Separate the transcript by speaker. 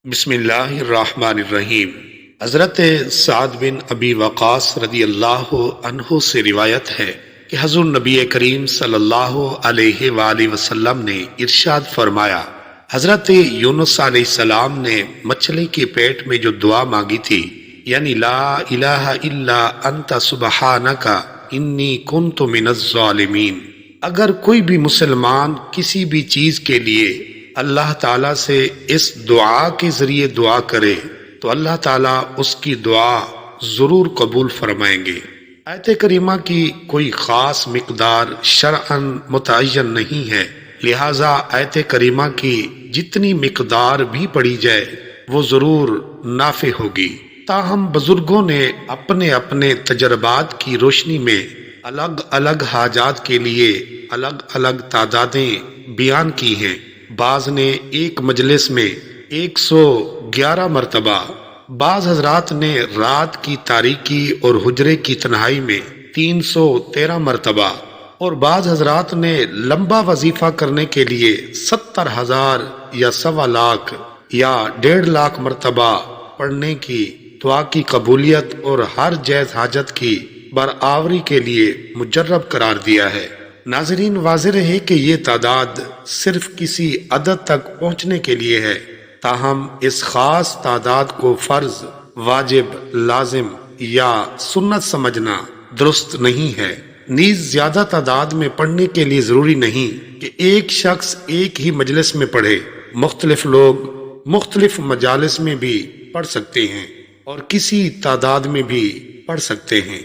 Speaker 1: بسم اللہ الرحمن الرحیم۔ حضرت سعد بن ابی وقاص رضی اللہ عنہ سے روایت ہے کہ حضور نبی کریم صلی اللہ علیہ وآلہ وسلم نے ارشاد فرمایا، حضرت یونس علیہ السلام نے مچھلی کے پیٹ میں جو دعا مانگی تھی، یعنی لا الہ الا انت سبحانک انی کنت من الظالمین، اگر کوئی بھی مسلمان کسی بھی چیز کے لیے اللہ تعالیٰ سے اس دعا کے ذریعے دعا کرے تو اللہ تعالیٰ اس کی دعا ضرور قبول فرمائیں گے۔ آیت کریمہ کی کوئی خاص مقدار شرعاً متعین نہیں ہے، لہٰذا آیت کریمہ کی جتنی مقدار بھی پڑھی جائے وہ ضرور نافع ہوگی۔ تاہم بزرگوں نے اپنے اپنے تجربات کی روشنی میں الگ الگ حاجات کے لیے الگ الگ تعدادیں بیان کی ہیں۔ بعض نے ایک مجلس میں 111 مرتبہ، بعض حضرات نے رات کی تاریکی اور حجرے کی تنہائی میں 313 مرتبہ، اور بعض حضرات نے لمبا وظیفہ کرنے کے لیے 70,000 یا 1.25 یا 1.5 مرتبہ پڑھنے کی دعا کی قبولیت اور ہر جائز حاجت کی برآوری کے لیے مجرب قرار دیا ہے۔ ناظرین، واضح ہے کہ یہ تعداد صرف کسی عدد تک پہنچنے کے لیے ہے، تاہم اس خاص تعداد کو فرض، واجب، لازم یا سنت سمجھنا درست نہیں ہے۔ نیز زیادہ تعداد میں پڑھنے کے لیے ضروری نہیں کہ ایک شخص ایک ہی مجلس میں پڑھے، مختلف لوگ مختلف مجالس میں بھی پڑھ سکتے ہیں اور کسی تعداد میں بھی پڑھ سکتے ہیں۔